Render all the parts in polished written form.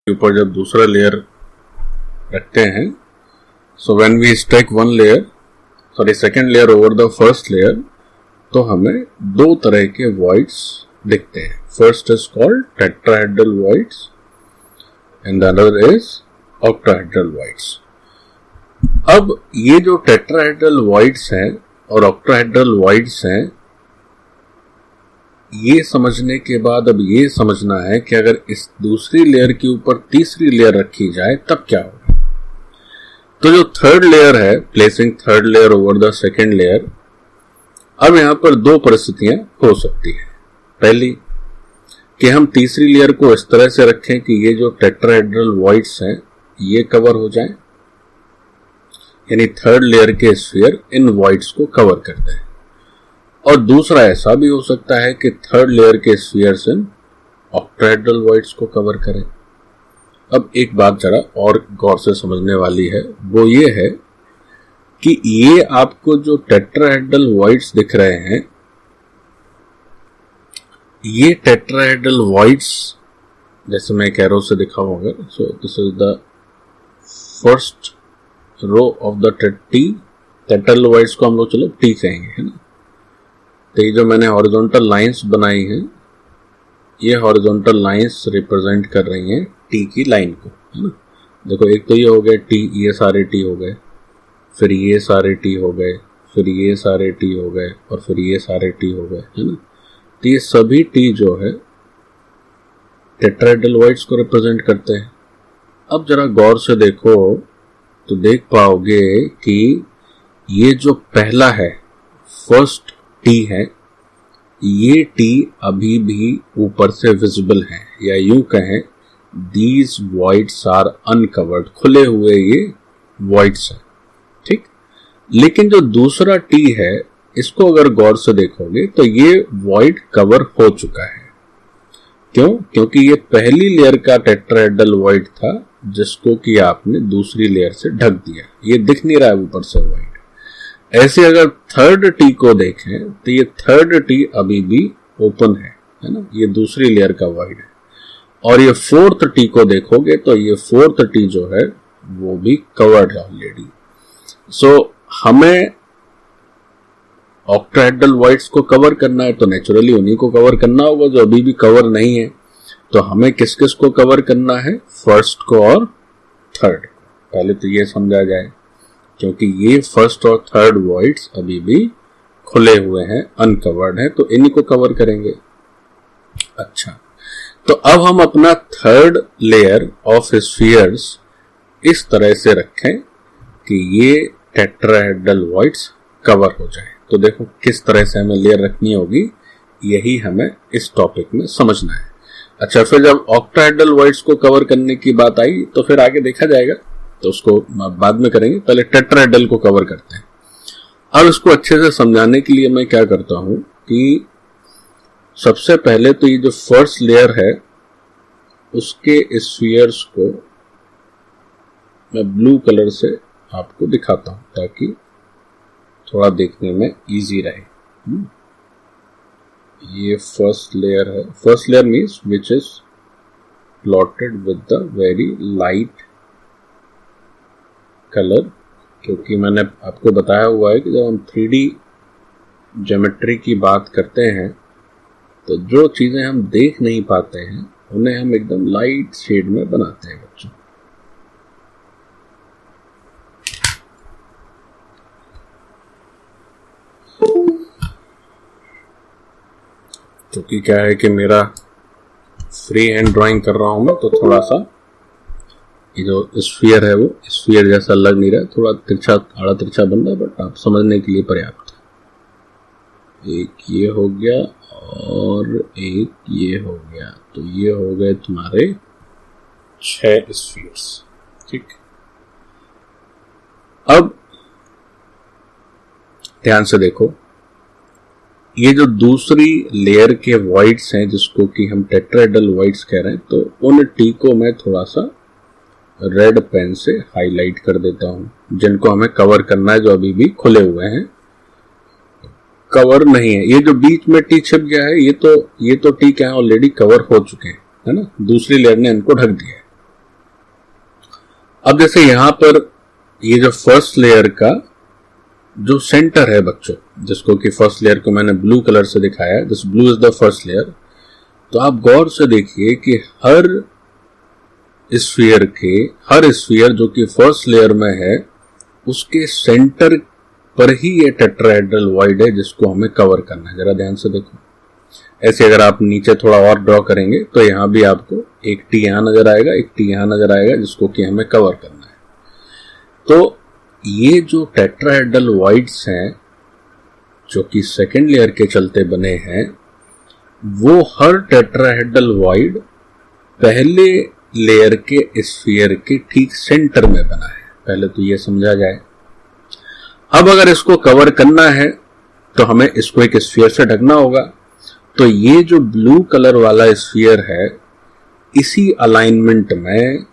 ऊपर जब दूसरा लेयर रखते हैं, so when we stack second layer over the first layer, तो हमें दो तरह के वॉइड्स दिखते हैं. First is called tetrahedral voids and the other is octahedral voids. अब ये जो टेट्राहेड्रल वॉइड्स हैं और ऑक्टाहेड्रल वॉइड्स हैं, ये समझने के बाद अब ये समझना है कि अगर इस दूसरी लेयर के ऊपर तीसरी लेयर रखी जाए तब क्या होगा. तो जो थर्ड लेयर है, placing third layer over the second layer, अब यहां पर दो परिस्थितियां हो सकती है. पहली कि हम तीसरी लेयर को इस तरह से रखें कि ये जो टेट्राहेड्रल वॉइड्स हैं ये कवर हो जाएं, यानी थर्ड लेयर के स्फीयर इन वॉइड्स को कवर कर दें. और दूसरा ऐसा भी हो सकता है कि थर्ड लेयर के स्फीयर्स इन ऑक्टाहेड्रल वॉइड्स को कवर करें. अब एक बात जरा और गौर से समझने वाली है, वो ये है कि ये आपको जो टेट्राहेड्रल वॉइड्स दिख रहे हैं, ये टेट्राहेड्रल वॉइड्स जैसे मैं एक एरो से दिखाऊंगा. So this is the first row of the tetrahedral voids को हम लोग चलो टी कहेंगे, है ना. तो ये जो मैंने हॉरिजॉन्टल लाइंस बनाई हैं, ये हॉरिजॉन्टल लाइंस रिप्रेजेंट कर रही हैं टी की लाइन को, है ना. देखो एक तो ये हो गए टी, ये सारे टी हो गए, फिर ये सारे टी हो गए, फिर ये सारे टी हो गए, और फिर ये सारे टी हो गए, है ना. तो ये सभी टी जो है टेट्राहेड्रल वॉइड्स को रिप्रेजेंट करते हैं. अब जरा गौर से देखो तो देख पाओगे कि ये जो पहला है, फर्स्ट टी है, ये टी अभी भी ऊपर से विजिबल है, या यूं कहें दीज वॉइड्स आर अनकवर्ड, खुले हुए ये वॉइड्स हैं, ठीक. लेकिन जो दूसरा टी है, इसको अगर गौर से देखोगे तो ये वॉइड कवर हो चुका है. क्यों? क्योंकि ये पहली लेयर का टेट्राहेड्रल वॉइड था जिसको कि आपने दूसरी लेयर से ढक दिया, ये दिख नहीं रहा है ऊपर से वॉइड. ऐसे अगर थर्ड टी को देखें तो ये थर्ड टी अभी भी ओपन है ना, ये दूसरी लेयर का वॉइड है. और ये फोर्थ टी को देखोगे तो ये फोर्थ टी जो है वो भी कवर्ड है ऑलरेडी. सो हमें ऑक्टाहेड्रल वॉइड्स को कवर करना है तो नेचुरली उन्हीं को कवर करना होगा जो अभी भी कवर नहीं है. तो हमें किस किस को कवर करना है, फर्स्ट को और थर्ड. पहले तो ये समझा जाए, क्योंकि ये फर्स्ट और थर्ड वॉइड्स अभी भी खुले हुए हैं, अनकवर्ड हैं, तो इन्हीं को कवर करेंगे. अच्छा, तो अब हम अपना थर्ड लेयर ऑफ स्फीयर्स इस तरह से रखें कि ये टेट्राहेड्रल वॉइड्स कवर हो जाए. तो देखो किस तरह से हमें लेयर रखनी होगी, यही हमें इस टॉपिक में समझना है. अच्छा, फिर जब ऑक्टाहेड्रल वॉइड्स को कवर करने की बात आई तो फिर आगे देखा जाएगा, तो उसको बाद में करेंगे. पहले टेट्राहेड्रल को कवर करते हैं. अब इसको अच्छे से समझाने के लिए मैं क्या करता हूं कि सबसे पहले तो ये जो फर्स्ट लेयर है उसके स्फीयर्स को मैं ब्लू कलर से आपको दिखाता हूं ताकि थोड़ा देखने में इजी रहे. ये फर्स्ट लेयर है. First layer means which is plotted with the very light colour, क्योंकि मैंने आपको बताया हुआ है कि जब हम 3D ज्योमेट्री की बात करते हैं तो जो चीजें हम देख नहीं पाते हैं उन्हें हम एकदम लाइट शेड में बनाते हैं बच्चों. क्योंकि क्या है कि मेरा फ्री हैंड ड्राइंग कर रहा हूं मैं, तो थोड़ा सा ये जो स्फीयर है वो स्फीयर जैसा लग नहीं रहा है, थोड़ा तिरछा आड़ा तिरछा बन रहा है, बट आप समझने के लिए पर्याप्त है. एक ये हो गया और एक ये हो गया, तो ये हो गए तुम्हारे 6 स्फीयर्स, ठीक. अब ध्यान से देखो, ये जो दूसरी लेयर के वॉइड्स हैं जिसको कि हम टेट्राहेड्रल वॉइड्स कह रहे हैं, तो उन टी को मैं थोड़ा सा रेड पेन से हाईलाइट कर देता हूं, जिनको हमें कवर करना है, जो अभी भी खुले हुए हैं, कवर नहीं है. ये जो बीच में टी छिप गया है, ये तो टी क्या है, ऑलरेडी कवर हो चुके हैं, है ना, दूसरी लेयर ने इनको ढक दिया है. अब जैसे यहां पर ये जो फर्स्ट लेयर का जो सेंटर है बच्चों, जिसको कि फर्स्ट लेयर को मैंने ब्लू कलर से दिखाया, this blue is the first layer, तो आप गौर से देखिए कि हर स्फीयर जो कि फर्स्ट लेयर में है उसके सेंटर पर ही ये टेट्राहेड्रल वॉइड है जिसको हमें कवर करना है। जरा ध्यान से देखो, ऐसे अगर आप नीचे थोड़ा और ड्रॉ करेंगे तो यहां भी आपको एक टी यहां नजर आएगा, एक टी यहां नजर आएगा, जिसको कि हमें कवर करना है। तो ये जो टेट्राहेड्रल वॉइड्स हैं जो कि सेकेंड लेयर के चलते बने हैं, वो हर टेट्राहेड्रल वॉइड पहले लेयर के स्फीयर के ठीक सेंटर में बना है। पहले तो ये समझा जाए। अब अगर इसको कवर करना है तो हमें इसको एक स्फीयर से ढकना होगा। तो ये जो ब्लू कलर वाला स्फीयर है, इसी अलाइनमेंट में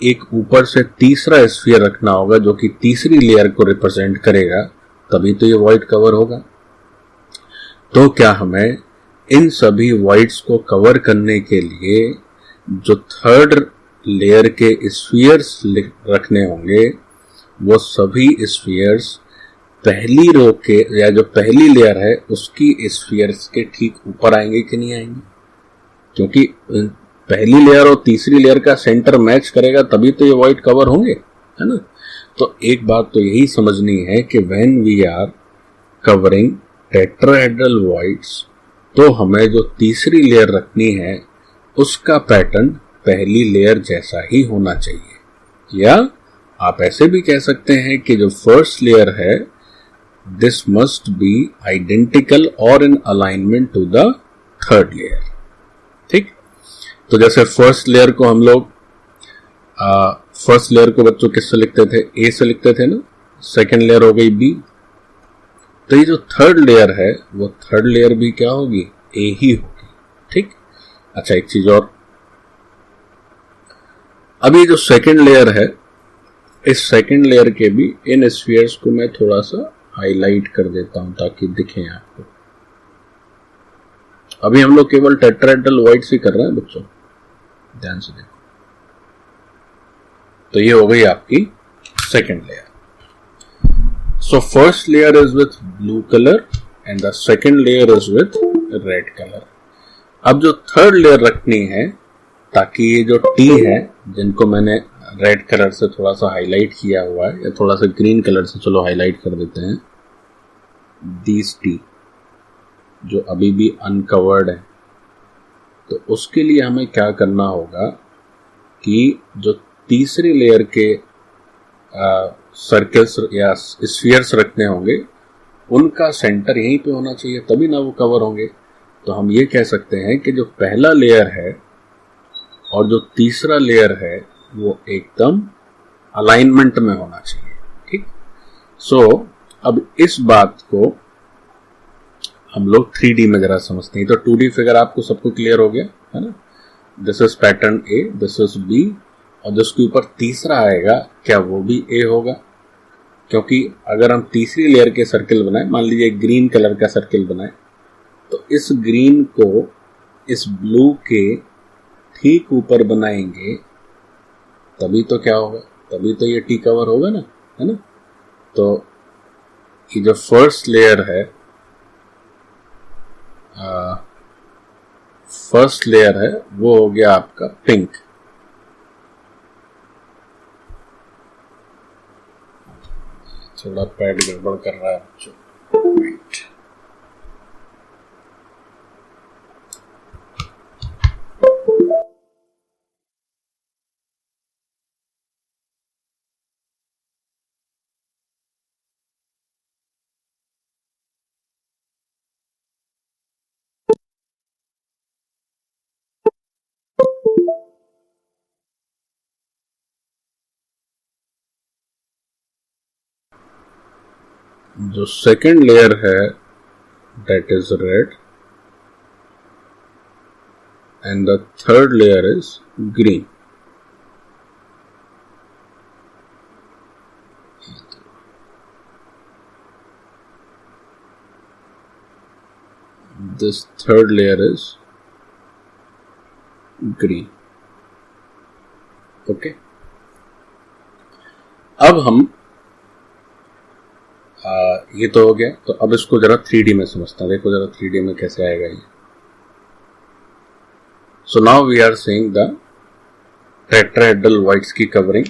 एक ऊपर से तीसरा स्फीयर रखना होगा जो कि तीसरी लेयर को रिप्रेजेंट करेगा, तभी तो ये वॉइड कवर होगा। तो क्या हमें इन सभी वॉइड्स को कवर करने के लिए जो थर्ड लेयर के स्फीयर्स रखने होंगे, वो सभी स्फीयर्स पहली रो के या जो पहली लेयर है उसकी स्फीयर्स के ठीक ऊपर आएंगे कि नहीं आएंगे? क्योंकि पहली लेयर और तीसरी लेयर का सेंटर मैच करेगा तभी तो ये वॉइड कवर होंगे, है ना। तो एक बात तो यही समझनी है कि when we are covering tetrahedral voids, तो हमें जो तीसरी लेयर रखनी है उसका पैटर्न पहली लेयर जैसा ही होना चाहिए। या आप ऐसे भी कह सकते हैं कि जो फर्स्ट लेयर है, दिस मस्ट बी आइडेंटिकल और in alignment to the third layer. ठीक, तो जैसे फर्स्ट लेयर को हम लोग फर्स्ट लेयर को बच्चों किससे लिखते थे? ए से लिखते थे ना। सेकेंड लेयर हो गई बी। तो ये जो थर्ड लेयर है वो थर्ड लेयर भी क्या होगी? ए ही होगी। ठीक, अच्छा एक चीज और, अब ये जो सेकेंड लेयर है, इस सेकेंड लेयर के भी इन स्फीयर्स को मैं थोड़ा सा हाईलाइट कर देता हूं ताकि दिखें आपको। अभी हम लोग केवल टेट्राहेड्रल वॉइड्स ही कर रहे हैं बच्चों, ध्यान से देखो। तो ये हो गई आपकी second layer. So first layer is with blue colour and the second layer is with red colour. अब जो थर्ड लेयर रखनी है, ताकि ये जो टी है जिनको मैंने रेड कलर से थोड़ा सा हाईलाइट किया हुआ है, या थोड़ा सा ग्रीन कलर से चलो हाईलाइट कर देते हैं, दीज टी जो अभी भी अनकवर्ड है, तो उसके लिए हमें क्या करना होगा कि जो तीसरी लेयर के सर्कल्स या स्फीयर्स रखने होंगे, उनका सेंटर यहीं पे होना चाहिए, तभी ना वो कवर होंगे। तो हम ये कह सकते हैं कि जो पहला लेयर है और जो तीसरा लेयर है वो एकदम अलाइनमेंट में होना चाहिए। ठीक, सो अब इस बात को हम लोग 3D में जरा समझते हैं। तो 2D फिगर आपको सबको क्लियर हो गया है ना। This is pattern A, this is B, और जिसके ऊपर तीसरा आएगा क्या वो भी ए होगा? क्योंकि अगर हम तीसरी लेयर के सर्किल बनाए, मान लीजिए ग्रीन कलर का सर्किल बनाए, तो इस ग्रीन को इस ब्लू के ठीक ऊपर बनाएंगे, तभी तो क्या होगा? तभी तो ये टी कवर होगा ना, है ना। तो ये जो फर्स्ट लेयर है, फर्स्ट लेयर है वो हो गया आपका पिंक। थोड़ा पैड गड़बड़ कर रहा है बच्चों। जो सेकेंड लेयर है that is red and the third layer is green. This third layer is green. Okay. अब हम ये तो हो गया, तो अब इसको जरा 3D में समझते हैं। देखो जरा 3D में कैसे आएगा ये। So now we are seeing the tetrahedral voids की कवरिंग।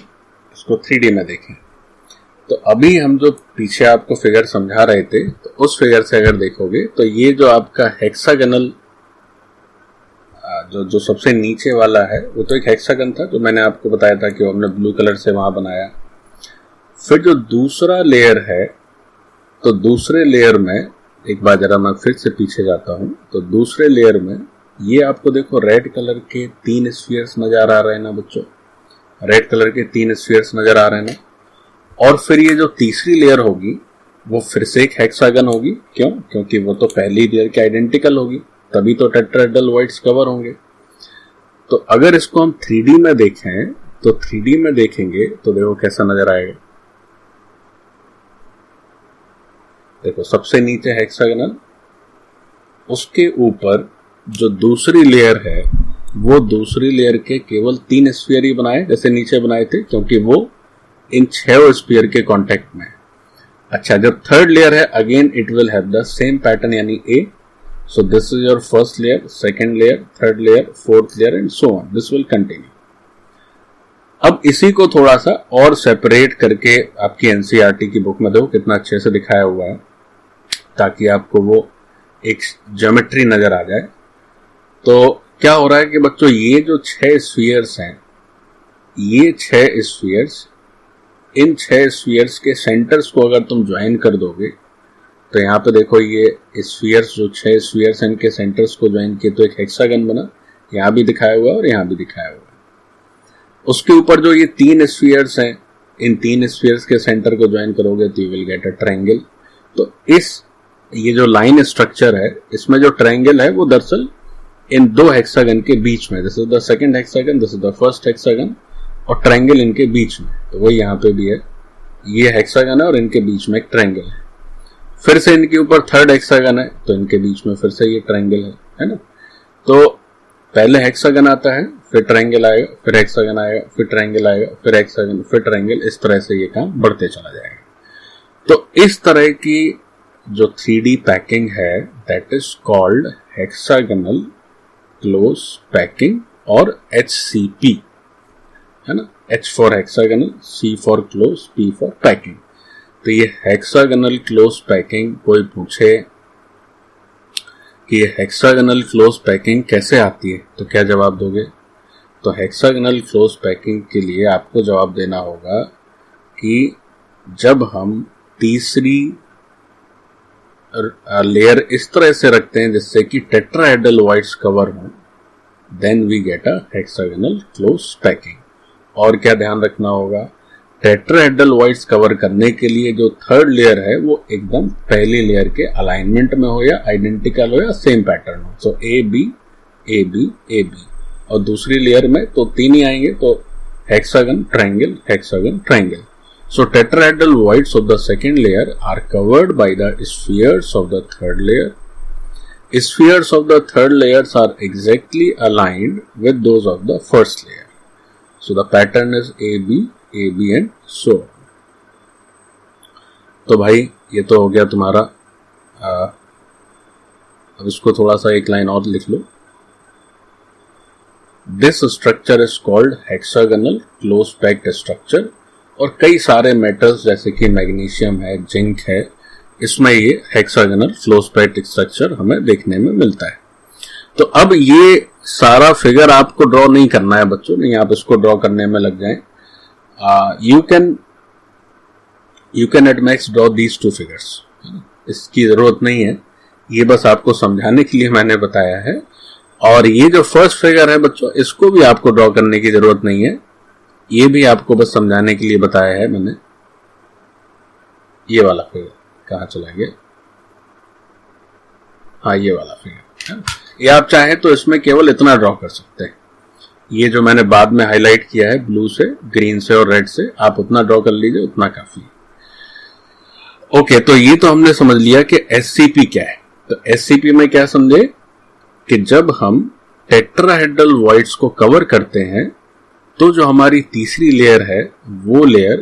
इसको 3D में देखें तो अभी हम जो पीछे आपको फिगर समझा रहे थे, तो उस फिगर से अगर देखोगे तो ये जो आपका हेक्सागनल जो सबसे नीचे वाला है वो तो एक हेक्सागन था, जो मैंने आपको बताया था कि वो हमने ब्लू कलर से वहां बनाया। फिर जो दूसरा लेयर है, तो दूसरे लेयर में एक बार जरा मैं फिर से पीछे जाता हूं, तो दूसरे लेयर में ये आपको देखो रेड कलर के 3 स्फीयर्स नजर आ रहे हैं ना बच्चों, रेड कलर के 3 स्फीयर्स नजर आ रहे हैं ना। और फिर ये जो तीसरी लेयर होगी वो फिर से एक हेक्सागन होगी। क्यों? क्योंकि वो तो पहली लेयर के आइडेंटिकल होगी, तभी तो टेट्राहेड्रल वॉइड्स कवर होंगे। तो अगर इसको हम 3D में देखें, तो 3D में देखेंगे तो देखो कैसा नजर आएगा। देखो सबसे नीचे हेक्सागनल, उसके ऊपर जो दूसरी लेयर है वो दूसरी लेयर के केवल 3 स्फीयर ही बनाए, जैसे नीचे बनाए थे, क्योंकि वो इन 6 स्फीयर के कांटेक्ट में। अच्छा, जब थर्ड लेयर है again it will have the same pattern, यानी A. So this is your first layer, second layer, third layer, fourth layer and so on, this will continue. अब इसी को थोड़ा सा और सेपरेट करके आपकी एनसीईआरटी की बुक में देखो कितना अच्छे से दिखाया हुआ है, ताकि आपको वो एक ज्योमेट्री नजर आ जाए। तो क्या हो रहा है कि बच्चों ये जो 6 स्फीयर्स हैं, ये 6 स्फीयर्स, इन 6 स्फीयर्स के सेंटर्स को अगर तुम ज्वाइन कर दोगे, तो यहाँ पे देखो ये स्फीयर्स, जो 6 स्फीयर्स हैं, इनके सेंटर्स को ज्वाइन किए तो एक हेक्सागन बना। यहाँ भी दिखाया हुआ है और यहाँ भी दिखाया हुआ है। उसके ऊपर जो ये 3 स्फीयर्स हैं, इन 3 स्फीयर्स के सेंटर को ज्वाइन करोगे तो you will get a triangle. तो ये जो लाइन स्ट्रक्चर है, इसमें जो ट्रायंगल है वो दरअसल इन 2 हेक्सागन के बीच में, this is the second hexagon, this is the first hexagon, और ट्रायंगल इनके बीच में। तो वही यहाँ पे भी है, ये हेक्सागन है और इनके बीच में एक ट्रायंगल है। फिर से इनके ऊपर थर्ड हेक्सागन है, तो इनके बीच में फिर से ये ट्रायंगल है ना। तो पहले हेक्सागन आता है, फिर ट्रायंगल आएगा, फिर हेक्सागन आएगा, फिर ट्रायंगल आएगा, फिर हेक्सागन, फिर ट्रायंगल, इस तरह से ये काम बढ़ते चला जाएगा। तो इस तरह की जो 3D पैकिंग है, that is called hexagonal close packing और HCP, है ना। H for hexagonal, C for close, P for packing. तो ये हेक्सागनल क्लोज पैकिंग, कोई पूछे कि ये हेक्सागनल क्लोज पैकिंग कैसे आती है, तो क्या जवाब दोगे? तो हेक्सागनल क्लोज पैकिंग के लिए आपको जवाब देना होगा कि जब हम तीसरी लेयर इस तरह से रखते हैं जिससे कि टेट्राहेड्रल वॉइड्स कवर हो, then we get a hexagonal close packing. और क्या ध्यान रखना होगा, टेट्राहेड्रल वॉइड्स कवर करने के लिए जो थर्ड लेयर है वो एकदम पहली लेयर के अलाइनमेंट में हो, या आइडेंटिकल हो, या सेम पैटर्न हो। So A B A B A B. और दूसरी लेयर में तो 3 ही आएंगे, तो hexagon triangle hexagon triangle. So tetrahedral voids of the second layer are covered by the spheres of the third layer. Spheres of the third layers are exactly aligned with those of the first layer. So the pattern is AB, AB and so on. तो भाई ये तो हो गया तुम्हारा। अब इसको थोड़ा सा एक लाइन और लिख लो। This structure is called hexagonal close packed structure. और कई सारे मेटल्स जैसे कि मैग्नीशियम है, जिंक है, इसमें ये हेक्सागोनल क्लोज पैक्ड स्ट्रक्चर हमें देखने में मिलता है। तो अब ये सारा फिगर आपको ड्रॉ नहीं करना है बच्चों, नहीं आप इसको ड्रॉ करने में लग जाएं। You can at max draw these 2 figures, इसकी जरूरत नहीं है, ये बस आपको समझाने के लिए मैंने बताया है। और ये जो फर्स्ट फिगर है बच्चों, इसको भी आपको ड्रॉ करने की जरूरत नहीं है, ये भी आपको बस समझाने के लिए बताया है मैंने। ये वाला फिगर कहाँ चला गया? हाँ, ये वाला फिगर। ये आप चाहे तो इसमें केवल इतना ड्रॉ कर सकते हैं, ये जो मैंने बाद में हाईलाइट किया है ब्लू से, ग्रीन से और रेड से, आप उतना ड्रॉ कर लीजिए, उतना काफी है। ओके, तो ये तो हमने समझ लिया कि SCP क्या है। तो SCP में क्या समझे कि जब हम टेट्राहेड्रल वॉइड्स को कवर करते हैं तो जो हमारी तीसरी लेयर है वो लेयर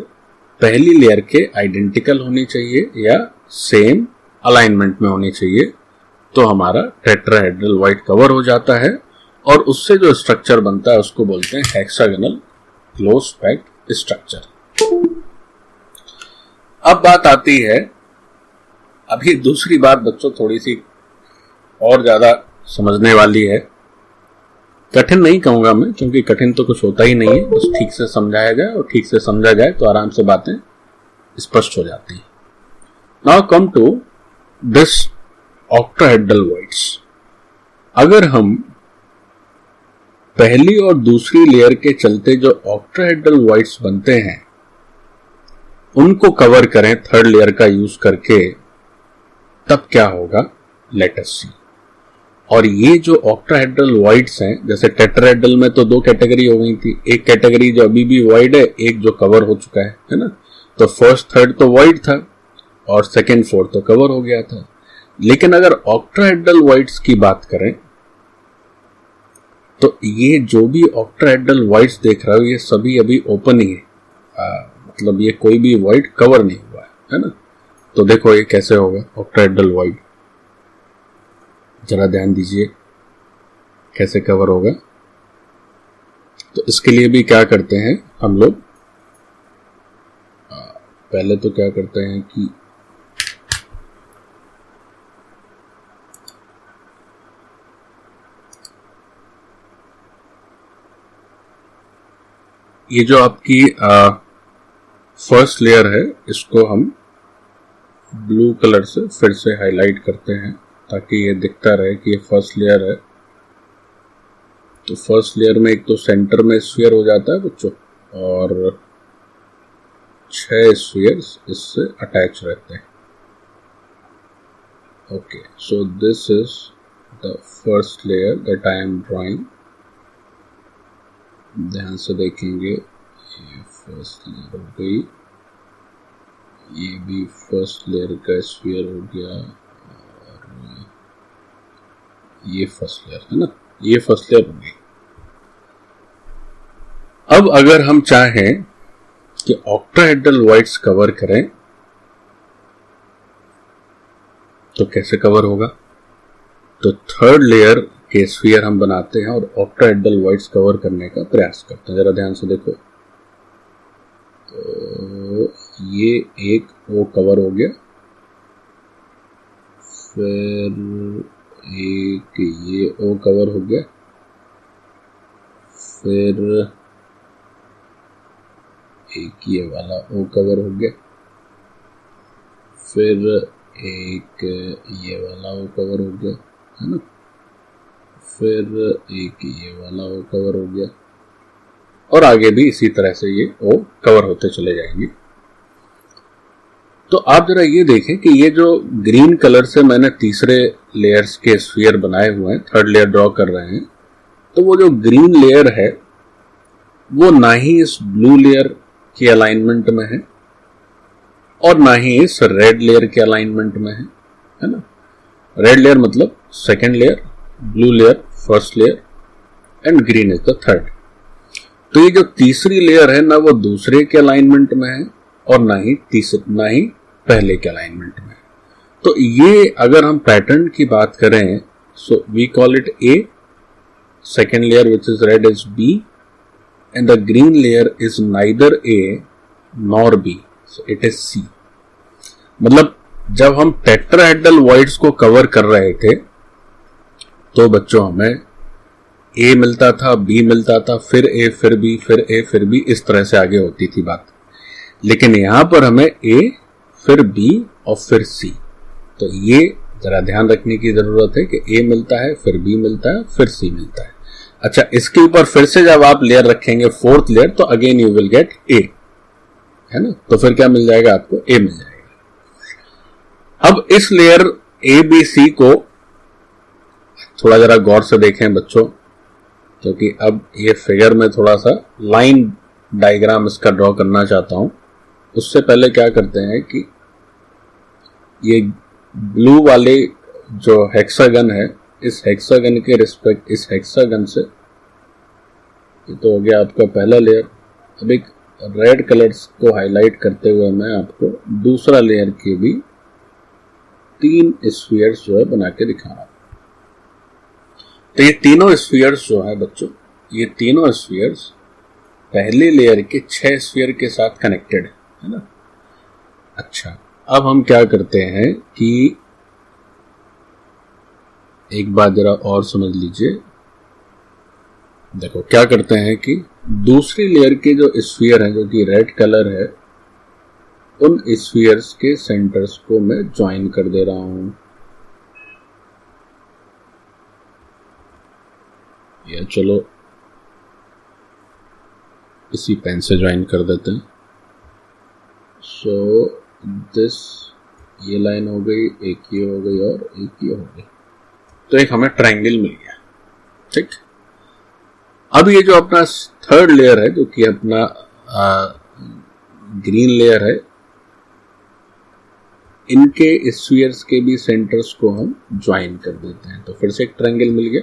पहली लेयर के आइडेंटिकल होनी चाहिए या सेम अलाइनमेंट में होनी चाहिए, तो हमारा टेट्राहेड्रल व्हाइट कवर हो जाता है और उससे जो स्ट्रक्चर बनता है उसको बोलते हैं हेक्सागोनल क्लोज पैक्ड स्ट्रक्चर। अब बात आती है, अभी दूसरी बात बच्चों थोड़ी सी और ज्यादा समझने वाली है, कठिन नहीं कहूंगा मैं क्योंकि कठिन तो कुछ होता ही नहीं है, बस ठीक से समझाया जाए और ठीक से समझा जाए तो आराम से बातें स्पष्ट हो जाती हैं। Now come to this octahedral voids. अगर हम पहली और दूसरी लेयर के चलते जो ऑक्टाहेड्रल व्हाइट्स बनते हैं उनको कवर करें थर्ड लेयर का यूज करके, तब क्या होगा, लेट अस सी। और ये जो ऑक्टाहेड्रल व्हाइट्स हैं, जैसे टेट्राहेड्रल में तो दो कैटेगरी हो गई थी, एक कैटेगरी जो अभी भी वाइड है, एक जो कवर हो चुका है ना। तो फर्स्ट थर्ड तो वाइड था और सेकेंड फोर्थ तो कवर हो गया था। लेकिन अगर ऑक्टाहेड्रल व्हाइट्स की बात करें तो ये जो भी ऑक्टाहेड्रल व्हाइट्स देख रहा हो ये सभी अभी ओपन ही है, मतलब ये कोई भी व्हाइट कवर नहीं हुआ है ना। तो देखो ये कैसे होगा ऑक्टाहेड्रल व्हाइट, जरा ध्यान दीजिए कैसे कवर होगा। तो इसके लिए भी क्या करते हैं हम लोग, पहले तो क्या करते हैं कि ये जो आपकी फर्स्ट लेयर है इसको हम ब्लू कलर से फिर से हाईलाइट करते हैं ताकि ये दिखता रहे कि ये फर्स्ट लेयर है। तो फर्स्ट लेयर में एक तो सेंटर में स्फीयर हो जाता है बच्चों और 6 स्फीयर्स इससे अटैच रहते हैं। Okay, so this is the first layer that I am drawing. ध्यान से देखेंगे, ये फर्स्ट लेयर हो गई, ये भी फर्स्ट लेयर का स्फीयर हो गया और ये फर्स्ट लेयर है ना, ये फर्स्ट लेयर हो गई। अब अगर हम चाहें कि ऑक्टाहेड्रल व्हाइट्स कवर करें तो कैसे कवर होगा, तो थर्ड लेयर के स्फीयर हम बनाते हैं और ऑक्टाहेड्रल व्हाइट्स कवर करने का प्रयास करते हैं। जरा ध्यान से देखो, तो ये एक ओ कवर हो गया, फिर एक ये ओ कवर हो गया, फिर एक ये वाला ओ कवर हो गया, फिर एक ये वाला ओ कवर हो गया है ना, फिर एक ये वाला ओ कवर हो गया और आगे भी इसी तरह से ये ओ कवर होते चले जाएंगे। तो आप जरा ये देखें कि ये जो ग्रीन कलर से मैंने तीसरे लेयर्स के स्फीयर बनाए हुए हैं, थर्ड लेयर ड्रॉ कर रहे हैं, तो वो जो ग्रीन लेयर है वो ना ही इस ब्लू लेयर के अलाइनमेंट में है और ना ही इस रेड लेयर के अलाइनमेंट में है ना। रेड लेयर मतलब second layer, blue layer first layer and green is the third. तो ये जो तीसरी लेयर है ना वो दूसरे के अलाइनमेंट में है और ना ही पहले के अलाइनमेंट में। तो ये अगर हम पैटर्न की बात करें, so we call it A, second layer which is red is B and the green layer is neither A nor B, so it is C. मतलब जब हम टेट्राहेड्रल व्हाइट्स को कवर कर रहे थे तो बच्चों हमें ए मिलता था, बी मिलता था, फिर ए, फिर बी, फिर ए, फिर बी, इस तरह से आगे होती थी बात। लेकिन यहां पर हमें ए, फिर बी और फिर सी। तो ये जरा ध्यान रखने की जरूरत है कि ए मिलता है, फिर बी मिलता है, फिर सी मिलता है। अच्छा, इसके ऊपर फिर से जब आप लेयर रखेंगे फोर्थ लेयर तो अगेन यू विल गेट ए, है ना। तो फिर क्या मिल जाएगा आपको, ए मिल जाएगा। अब इस लेयर ए बी सी को थोड़ा जरा गौर से देखें बच्चों, क्योंकि अब ये फिगर में थोड़ा सा लाइन डायग्राम इसका ड्रॉ करना चाहता हूं। उससे पहले क्या करते हैं कि ये ब्लू वाले जो हेक्सागन है, इस हेक्सागन के रिस्पेक्ट इस हेक्सागन से, ये तो हो गया आपका पहला लेयर। अब एक रेड कलर्स को हाईलाइट करते हुए मैं आपको दूसरा लेयर के भी 3 स्फीयर्स जो है बना के दिखा रहा हूं। तो ये तीनों स्फीयर्स जो है बच्चों, ये तीनों स्फीयर्स पहले लेयर के 6 स्फीयर के साथ कनेक्टेड है ना। अच्छा, अब हम क्या करते हैं कि एक बात जरा और समझ लीजिए। देखो क्या करते हैं कि दूसरी लेयर के जो स्फीयर है जो कि रेड कलर है, उन स्फीयर्स के सेंटर्स को मैं ज्वाइन कर दे रहा हूं, या चलो इसी पेन से ज्वाइन कर देते हैं। सो दिस, ये लाइन हो गई, एक ये हो गई और एक ये हो गई, तो एक हमें ट्रायंगल मिल गया। ठीक, अब ये जो अपना थर्ड लेयर है जो कि अपना ग्रीन लेयर है, इनके स्फीयर्स के भी सेंटर्स को हम ज्वाइन कर देते हैं, तो फिर से एक ट्रायंगल मिल गया।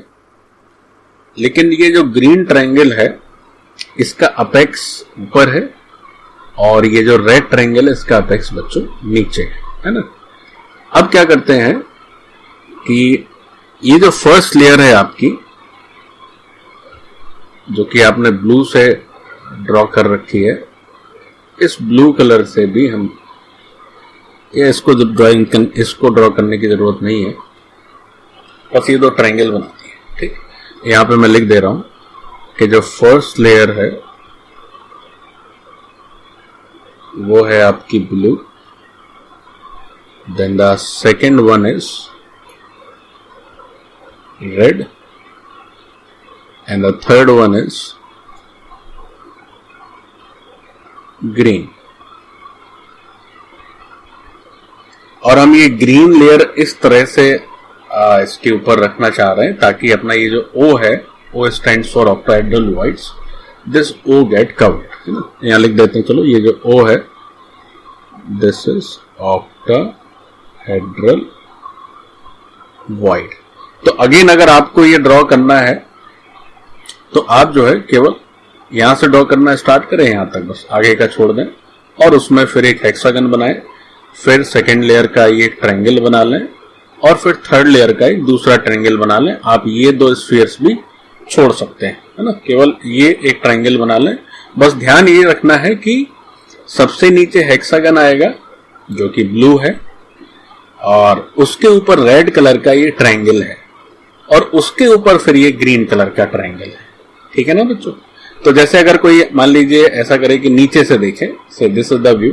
लेकिन ये जो ग्रीन ट्रायंगल है इसका अपेक्स ऊपर है और ये जो रेड ट्रायंगल है इसका अपेक्स बच्चों नीचे है ना। अब क्या करते हैं कि ये जो फर्स्ट लेयर है आपकी, जो कि आपने ब्लू से ड्रॉ कर रखी है, इस ब्लू कलर से भी हम इसको जब इसको ड्रॉ करने की जरूरत नहीं है, बस ये दो ट्रायंगल बनाती है। ठीक, यहां पे मैं लिख दे रहा हूं कि जो फर्स्ट लेयर है वो है आपकी blue, then the second one is red and the third one is green। और हम ये ग्रीन लेयर इस तरह से इसके ऊपर रखना चाह रहे हैं ताकि अपना ये जो O है, O stands for octahedral voids, this O get covered है ना। यहां लिख देते हैं, चलो ये जो O है, this is octahedral void। तो अगेन अगर आपको ये ड्रॉ करना है तो आप जो है केवल यहां से ड्रॉ करना स्टार्ट करें, यहां तक बस आगे का छोड़ दें और उसमें फिर एक हेक्सागन बनाएं, फिर सेकेंड लेयर का ये ट्रायंगल बना लें और फिर थर्ड लेयर का एक दूसरा ट्रायंगल बना लें। आप ये दो स्फीयर्स भी छोड़ सकते हैं है ना, केवल ये एक ट्रायंगल बना लें। बस ध्यान ये रखना है कि सबसे नीचे हेक्सागन आएगा जो कि ब्लू है और उसके ऊपर रेड कलर का ये ट्रायंगल है और उसके ऊपर फिर ये ग्रीन कलर का ट्रायंगल है। ठीक है ना बच्चों। तो जैसे अगर कोई मान लीजिए ऐसा करे कि नीचे से देखें, से दिस इज द व्यू,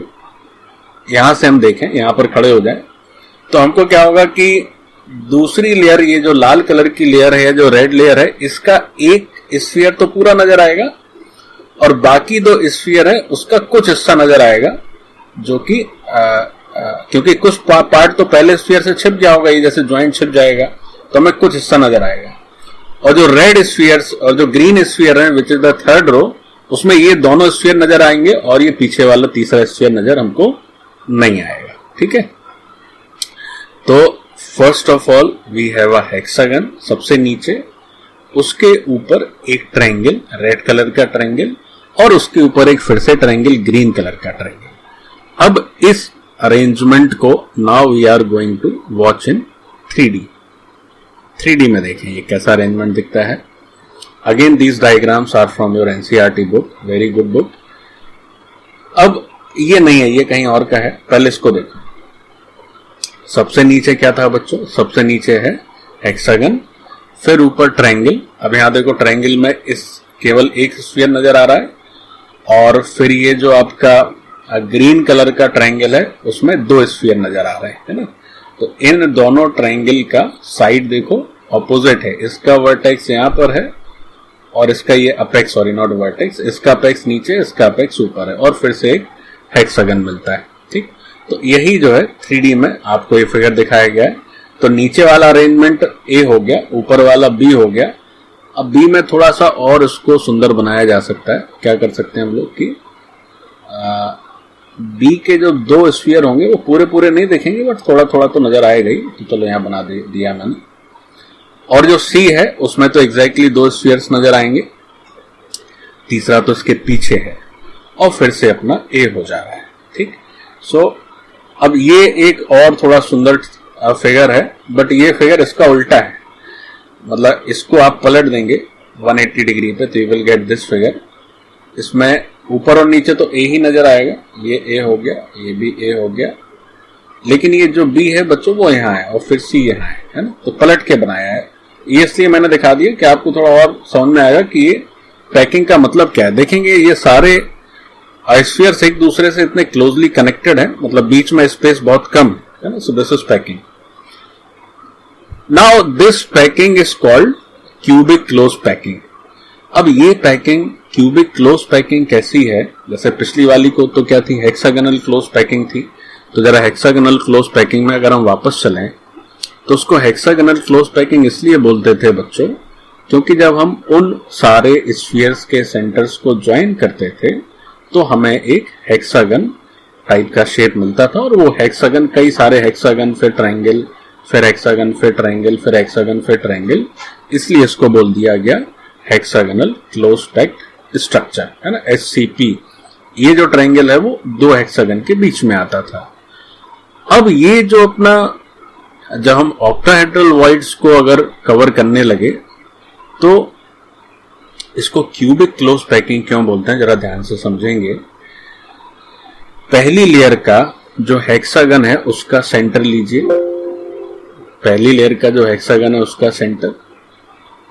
यहां से हम देखें, यहां पर खड़े हो जाए, तो हमको क्या होगा कि दूसरी लेयर, ये जो लाल कलर की लेयर है, जो रेड लेयर है, इसका एक स्फीयर तो पूरा नजर आएगा और बाकी दो स्फीयर है उसका कुछ हिस्सा नजर आएगा, जो कि क्योंकि कुछ पार्ट तो पहले स्फीयर से छिप गया होगा, ये जैसे ज्वाइंट छिप जाएगा तो हमें कुछ हिस्सा नजर आएगा। और जो रेड स्फीयर्स और जो ग्रीन स्फीयर है which is the third row, उसमें ये दोनों स्फीयर नजर आएंगे और ये पीछे वाला तीसरा स्फीयर नजर हमको नहीं आएगा। ठीक है, तो first of all we have a hexagon सबसे नीचे, उसके ऊपर एक ट्रायंगल रेड कलर का ट्रायंगल और उसके ऊपर एक फिर से ट्रायंगल ग्रीन कलर का ट्रायंगल। अब इस अरेंजमेंट को now we are going to watch in 3D में देखें ये कैसा अरेंजमेंट दिखता है। Again these diagrams are from your NCERT book, very good book. अब ये नहीं है, ये कहीं और का है, पहले इसको देखो। सबसे नीचे क्या था बच्चों, सबसे नीचे है हेक्सागन, फिर ऊपर ट्रायंगल। अब यहां देखो ट्रायंगल में इस केवल एक स्फीयर नजर आ रहा है और फिर ये जो आपका ग्रीन कलर का ट्रायंगल है उसमें दो स्फीयर नजर आ रहे हैं, है ना। तो इन दोनों ट्रायंगल का साइड देखो ऑपोजिट है, इसका वर्टेक्स यहां पर है और इसका ये अपेक्स, सॉरी नॉट वर्टेक्स, इसका अपेक्स नीचे, इसका अपेक्स ऊपर है और फिर से एक हेक्सागन मिलता है। ठीक, तो यही जो है 3D में आपको ये फिगर दिखाया गया है। तो नीचे वाला अरेंजमेंट ए हो गया, ऊपर वाला बी हो गया। अब बी में थोड़ा सा और इसको सुंदर बनाया जा सकता है। क्या कर सकते हैं हम लोग कि बी के जो दो स्फीयर होंगे वो पूरे पूरे नहीं दिखेंगे बट थोड़ा थोड़ा तो नजर आएगा ही, तो चलो यहां बना दिया मैंने। और जो सी है उसमें तो एग्जैक्टली दो स्फीयर्स नजर आएंगे, तीसरा तो इसके पीछे है। और फिर से अपना ए हो जा रहा है। ठीक, सो अब ये एक और थोड़ा सुंदर फिगर है, बट ये फिगर इसका उल्टा है, मतलब इसको आप पलट देंगे 180 डिग्री पे तो you will get this figure. इसमें ऊपर और नीचे तो ए ही नजर आएगा, ये ए हो गया, ये भी ए हो गया, लेकिन ये जो बी है बच्चों वो यहाँ है और फिर सी यहाँ है ना, तो पलट के बनाया है। ये इसलिए मैंने दिखा दिया कि आपको थोड़ा और समझ में आएगा कि ये पैकिंग का मतलब क्या है। देखेंगे ये सारे स्फीयर्स एक दूसरे से इतने क्लोजली कनेक्टेड है, मतलब बीच में स्पेस बहुत कम है ना, सो this is packing. Now this packing is called cubic close packing. अब ये पैकिंग क्यूबिक क्लोज पैकिंग कैसी है, जैसे पिछली वाली को तो क्या थी, हेक्सागोनल क्लोज पैकिंग थी, तो जरा हेक्सागोनल क्लोज पैकिंग में अगर हम वापस चलें तो उसको हेक्सागोनल क्लोज पैकिंग इसलिए बोलते थे बच्चों क्योंकि जब हम उन सारे स्फीयर्स के सेंटर्स को ज्वाइन करते थे तो हमें एक हेक्सागन टाइप का शेप मिलता था, और वो हेक्सागन कई सारे हेक्सागन, फिर ट्रायंगल, फिर हेक्सागन, फिर ट्रायंगल, फिर हेक्सागन, फिर ट्रायंगल, इसलिए इसको बोल दिया गया हेक्सागोनल क्लोज पैक्ड स्ट्रक्चर है ना, SCP। ये जो ट्रायंगल है वो दो हेक्सागन के बीच में आता था। अब ये जो अपना जब हम ऑक्टाहेड्रल वॉइड्स को अगर कवर करने लगे तो इसको क्यूबिक क्लोज पैकिंग क्यों बोलते हैं, जरा ध्यान से समझेंगे। पहली लेयर का जो हेक्सागन है उसका सेंटर लीजिए, पहली लेयर का जो हेक्सागन है उसका सेंटर,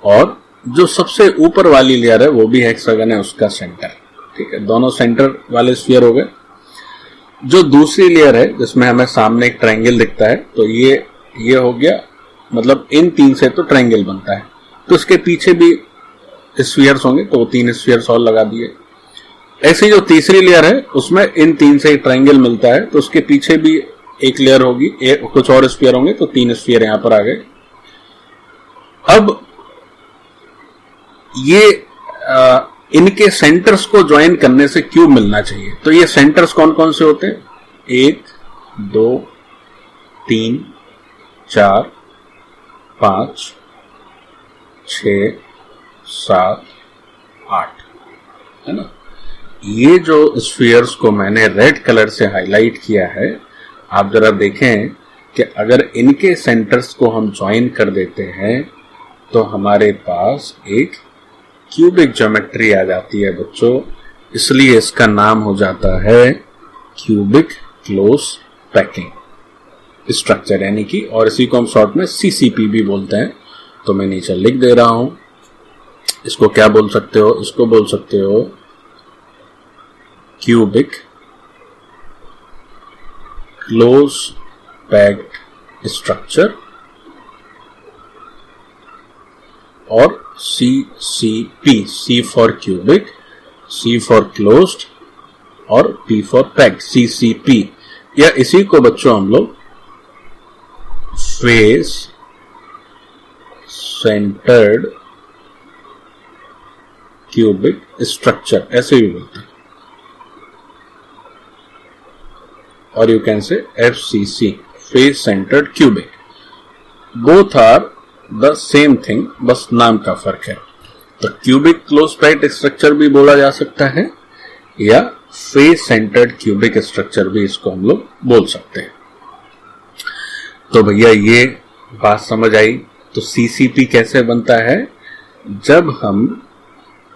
और जो सबसे ऊपर वाली लेयर है वो भी हेक्सागन है उसका सेंटर। ठीक है, दोनों सेंटर वाले स्फीयर हो गए। जो दूसरी लेयर है जिसमें हमें सामने एक ट्रायंगल दिखता है, तो ये हो गया, मतलब इन तीन से तो ट्रायंगल बनता है, तो इसके पीछे भी स्फीयर्स होंगे, तो 3 स्फीयर्स और लगा दिए। ऐसी जो तीसरी लेयर है उसमें इन तीन से एक ट्रायंगल मिलता है, तो उसके पीछे भी एक लेयर होगी, कुछ और स्फीयर होंगे, तो 3 स्फीयर यहां पर आ गए। अब ये इनके सेंटर्स को ज्वाइन करने से क्यूब मिलना चाहिए, तो ये सेंटर्स कौन कौन से होते हैं, 1 2 3 4 5 6 7 8 है ना। ये जो स्फीयर्स को मैंने रेड कलर से हाईलाइट किया है, आप जरा देखें कि अगर इनके सेंटर्स को हम ज्वाइन कर देते हैं तो हमारे पास एक क्यूबिक ज्योमेट्री आ जाती है बच्चों, इसलिए इसका नाम हो जाता है क्यूबिक क्लोज पैकिंग स्ट्रक्चर, यानी कि, और इसी को हम शॉर्ट में CCP भी बोलते हैं। तो मैं नीचे लिख दे रहा हूं, इसको क्या बोल सकते हो, इसको बोल सकते हो क्यूबिक क्लोज पैक्ड स्ट्रक्चर, और CCP, C for cubic, C for closed और P फॉर पैक्ड, CCP। या इसी को बच्चों हम लोग फेस सेंटर्ड क्यूबिक स्ट्रक्चर ऐसे भी बोलते हैं, और you can say FCC, face centred cubic. Both are the same thing, बस नाम का फर्क है। तो क्यूबिक क्लोज पैक्ड स्ट्रक्चर भी बोला जा सकता है, या फेस सेंटर्ड क्यूबिक स्ट्रक्चर भी इसको हम लोग बोल सकते हैं। तो भैया ये बात समझ आई। तो CCP कैसे बनता है, जब हम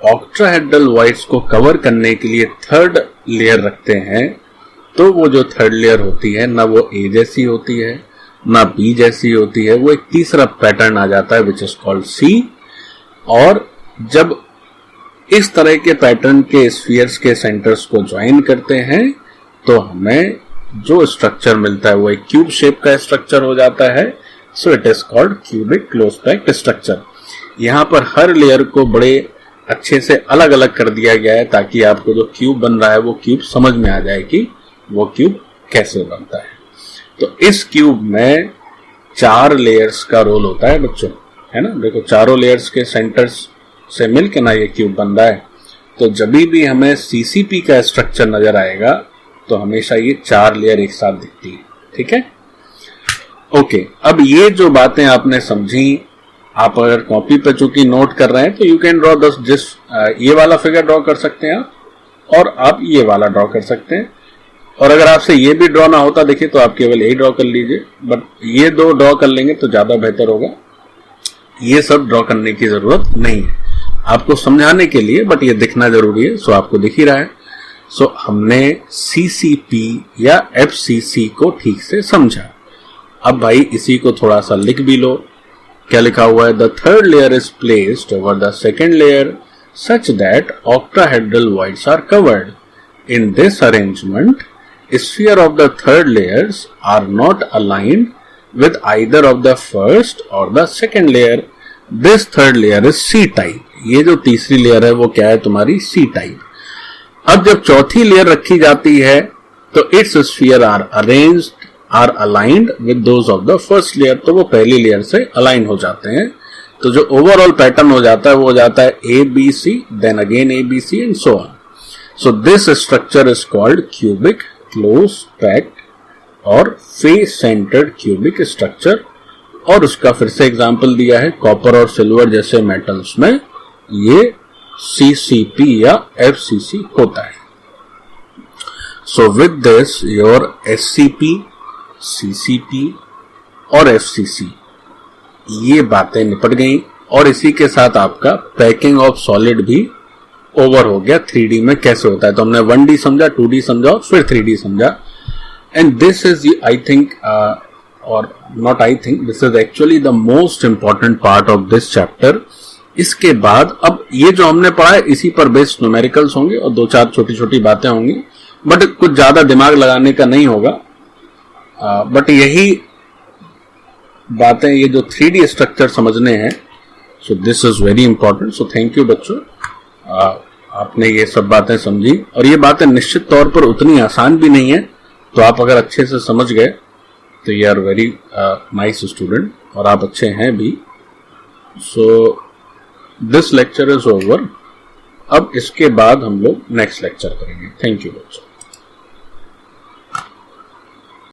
ऑक्टाहेड्रल वॉइड्स को कवर करने के लिए थर्ड लेयर रखते हैं, तो वो जो थर्ड लेयर होती है ना वो A जैसी होती है ना B जैसी होती है, वो एक तीसरा पैटर्न आ जाता है विच इज कॉल्ड C। और जब इस तरह के पैटर्न के स्फीयर्स के सेंटर्स को ज्वाइन करते हैं तो हमें जो स्ट्रक्चर मिलता है वो एक क्यूब शेप का स्ट्रक्चर हो जाता है। सो it is called cubic close packed structure. यहाँ पर हर लेयर को बड़े अच्छे से अलग अलग कर दिया गया है ताकि आपको जो क्यूब बन रहा है वो क्यूब समझ में आ जाए कि वो क्यूब कैसे बनता है। तो इस क्यूब में 4 लेयर्स का रोल होता है बच्चों, है ना। देखो चारों लेयर्स के सेंटर्स से मिलकर ना ये क्यूब बन रहा है। तो जब भी हमें CCP का स्ट्रक्चर नजर आएगा तो हमेशा ये 4 लेयर एक साथ दिखती है, ठीक है। ओके, अब ये जो बातें आपने समझी, आप अगर कॉपी पे चूंकि नोट कर रहे हैं तो यू कैन ड्रॉ ये वाला फिगर ड्रॉ कर सकते हैं आप, और आप ये वाला ड्रॉ कर सकते हैं। और अगर आपसे ये भी ड्रॉ ना होता देखिए तो आप केवल यही ड्रॉ कर लीजिए, बट ये दो ड्रॉ कर लेंगे तो ज्यादा बेहतर होगा। ये सब ड्रॉ करने की जरूरत नहीं है आपको समझाने के लिए, बट ये दिखना जरूरी है। सो आपको दिख ही रहा है। सो हमने CCP या FCC को ठीक से समझा। अब भाई इसी को थोड़ा सा लिख भी लो। क्या लिखा हुआ है? The third layer is placed over the second layer such that octahedral voids are covered. In this arrangement, sphere of the third layers are not aligned with either of the first or the second layer. This third layer is C type. ये जो तीसरी layer है वो क्या है? तुम्हारी C type। अब जब चौथी लेयर रखी जाती है तो its sphere are arranged are aligned with those of the first layer, तो वो पहली लेयर से अलाइन हो जाते हैं। तो जो ओवरऑल पैटर्न हो जाता है वो हो जाता है ABC, then again ABC and so on. So this structure is called cubic, close packed और face centered cubic structure। और उसका फिर से एग्जांपल दिया है कॉपर और सिल्वर जैसे मेटल्स में ये CCP या FCC होता है। So with this your SCP, CCP और FCC ये बातें निपट गई और इसी के साथ आपका पैकिंग ऑफ सॉलिड भी ओवर हो गया 3D में कैसे होता है। तो हमने 1D समझा, 2D समझा और फिर 3D समझा। And this is I think और not I think, this is actually the most important part of this chapter. इसके बाद अब ये जो हमने पढ़ा है इसी पर बेस्ड न्यूमेरिकल्स होंगे और 2-4 छोटी छोटी बातें होंगी, बट कुछ ज्यादा दिमाग लगाने का नहीं होगा। बट यही बातें, ये जो 3D स्ट्रक्चर समझने हैं, सो this is very important. So thank you बच्चों, आपने ये सब बातें समझी और ये बातें निश्चित तौर पर उतनी आसान भी नहीं है। तो आप अगर अच्छे से समझ गए तो you are very nice student और आप अच्छे हैं भी। So this lecture is over. अब इसके बाद हम लोग नेक्स्ट लेक्चर करेंगे। थैंक यू बच्चों।